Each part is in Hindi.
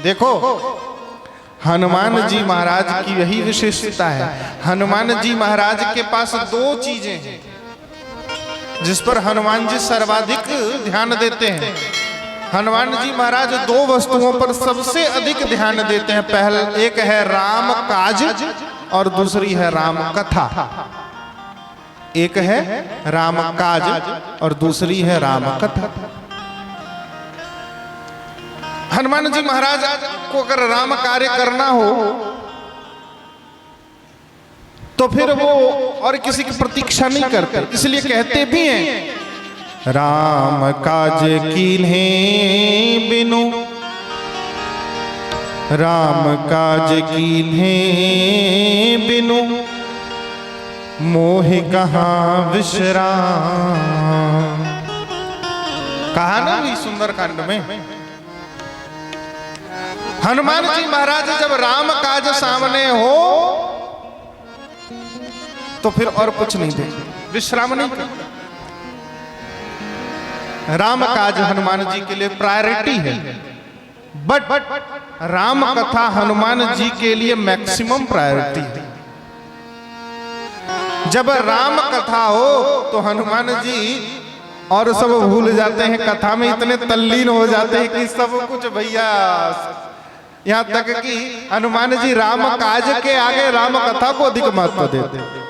देखो हनुमान जी महाराज की यही विशेषता है। हनुमान जी महाराज के पास दो चीजें हैं जिस पर हनुमान जी सर्वाधिक ध्यान देते हैं। हनुमान जी महाराज दो वस्तुओं पर सबसे अधिक ध्यान देते हैं। पहला एक है राम काज और दूसरी है राम कथा। एक है राम काज और दूसरी है राम कथा। हनुमान जी महाराज को अगर राम कार्य करना हो तो फिर वो और किसी की प्रतीक्षा नहीं करते, इसलिए कहते भी हैं राम काज कीन्हे बिनु, राम काज कीन्हे बिनु मोहि कहाँ विश्राम। कहा ना भी सुंदर कांड में हनुमान जी महाराज जब राम काज सामने हो तो फिर और कुछ नहीं दे, विश्राम नहीं करते। राम काज हनुमान जी के लिए प्रायोरिटी है, बट राम कथा हनुमान जी के लिए मैक्सिमम प्रायोरिटी है। जब राम कथा हो तो हनुमान जी और सब भूल जाते हैं, कथा में इतने तल्लीन हो जाते हैं कि सब कुछ भैया, यहां तक कि हनुमान जी राम काज के आगे राम कथा को अधिक महत्व देते हैं।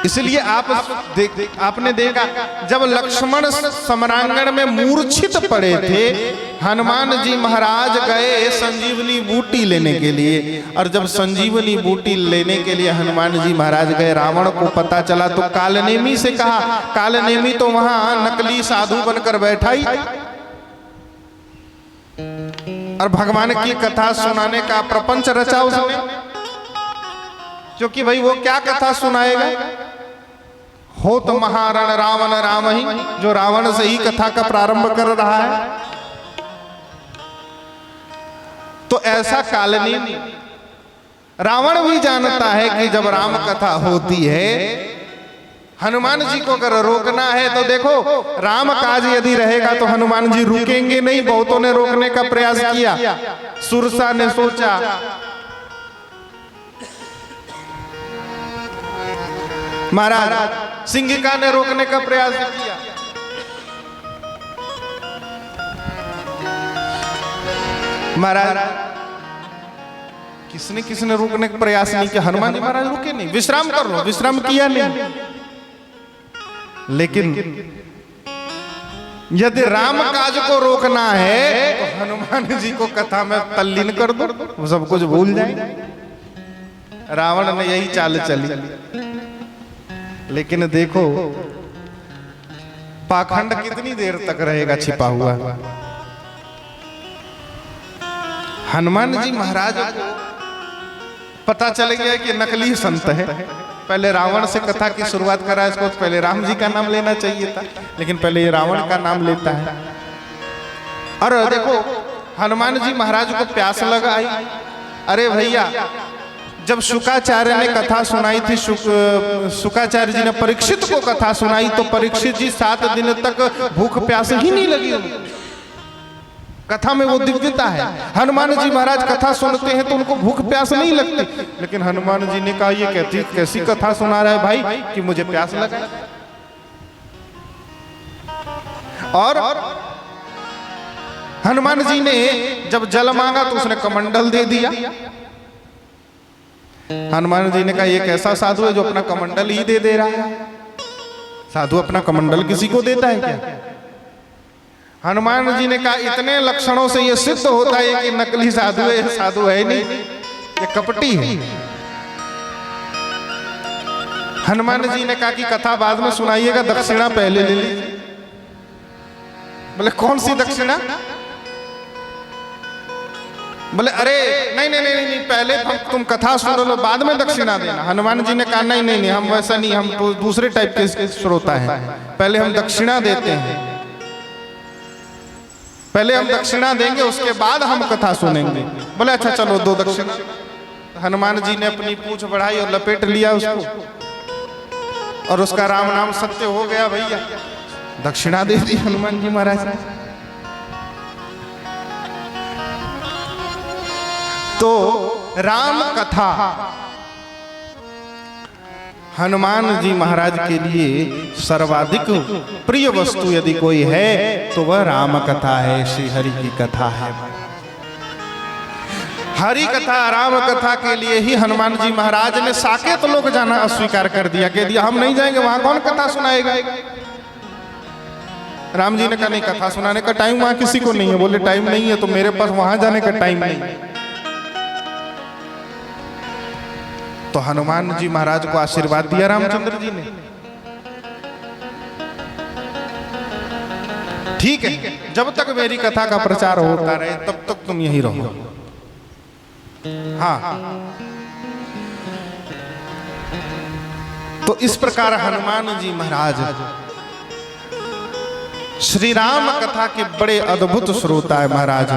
इसलिए आपने देखा जब लक्ष्मण सम्रांगण में मूर्छित पड़े थे, हनुमान जी महाराज गए संजीवनी बूटी लेने के लिए, और जब संजीवनी बूटी लेने के लिए हनुमान जी महाराज गए, रावण को पता चला तो कालनेमी से कहा। कालनेमी तो वहां नकली साधु बनकर बैठा ही, और भगवान की कथा सुनाने का प्रपंच रचा उसने, क्योंकि भाई वो क्या कथा सुनाएगा। हो तो महारण रावण राम ही, जो रावण से ही कथा का प्रारंभ कर रहा है। तो ऐसा कालनेमी रावण भी जानता है कि जब राम कथा होती है, हनुमान जी को अगर रोकना है तो देखो राम काज यदि रहेगा तो हनुमान जी रुकेंगे नहीं। बहुतों ने रोकने का प्रयास किया, सुरसा ने सोचा, महाराज सिंहिका ने रोकने का प्रयास किया, महाराज किसने रोकने का प्रयास नहीं किया। हनुमान जी महाराज रुके नहीं, विश्राम कर लो, विश्राम किया नहीं। लेकिन यदि राम काज को रोकना है तो हनुमान जी को कथा में तल्लीन कर दो, वो सब कुछ भूल जाए। रावण ने यही चाल चली, लेकिन देखो पाखंड कितनी देर तक रहेगा छिपा हुआ। हनुमान जी महाराज को पता चल गया कि नकली संत है। पहले रावण से कथा की शुरुआत करा, इसको तो पहले राम जी का नाम लेना चाहिए था, लेकिन पहले ये रावण का नाम लेता है। और देखो हनुमान जी महाराज को प्यास लगा आई। अरे भैया, जब शुकाचार्य ने कथा सुनाई थी, शुकाचार्य जी ने परीक्षित को कथा सुनाई, तो परीक्षित जी 7 दिन तक भूख प्यास ही नहीं लगी उनको। कथा में वो दिव्यता है। हनुमान जी महाराज कथा सुनते हैं तो उनको भूख प्यास नहीं लगती, लेकिन हनुमान जी ने कहा ये कैसी कथा सुना रहा है भाई कि मुझे प्यास लगा। और हनुमान जी ने जब जल मांगा तो उसने कमंडल दे दिया। हनुमान जी ने कहा ये कैसा साधु है जो अपना कमंडल ही दे रहा है। साधु अपना कमंडल किसी को देता है क्या? हनुमान जी ने कहा इतने लक्षणों से ये सिद्ध होता है कि नकली साधु है, साधु है नहीं, ये कपटी है। हनुमान जी ने कहा कि कथा बाद में सुनाइएगा, दक्षिणा पहले ले लीजिए। बोले कौन सी दक्षिणा? बोले अरे नहीं, पहले तुम कथा सुन लो, बाद में दक्षिणा देना। हनुमान जी ने कहा नहीं, हम वैसा नहीं, हम तो दूसरे टाइप के श्रोता हैं, पहले हम दक्षिणा देते हैं, पहले हम दक्षिणा देंगे उसके बाद हम कथा सुनेंगे। बोले अच्छा चलो 2 दक्षिणा। हनुमान जी ने अपनी पूंछ बढ़ाई और लपेट लिया उसको, और उसका राम नाम सत्य हो गया भैया। दक्षिणा दे दी हनुमान जी महाराज। तो राम कथा हनुमान जी महाराज के लिए सर्वाधिक प्रिय वस्तु यदि कोई है तो वह राम कथा है, श्री हरि की कथा है। हरि कथा राम कथा के लिए ही हनुमान जी महाराज ने साकेत लोग जाना अस्वीकार कर दिया, कह दिया हम नहीं जाएंगे, वहां कौन कथा सुनाएगा। राम जी ने कहा नहीं, कथा सुनाने का टाइम वहां किसी को नहीं है। बोले टाइम नहीं है तो मेरे पास वहां जाने का टाइम नहीं है। तो हनुमान जी महाराज को आशीर्वाद दिया रामचंद्र जी ने, ठीक है जब तक मेरी कथा का प्रचार होता रहे तब तक तुम यहीं रहो। हाँ, तो इस प्रकार हनुमान जी महाराज श्री राम कथा के बड़े अद्भुत श्रोता है महाराज।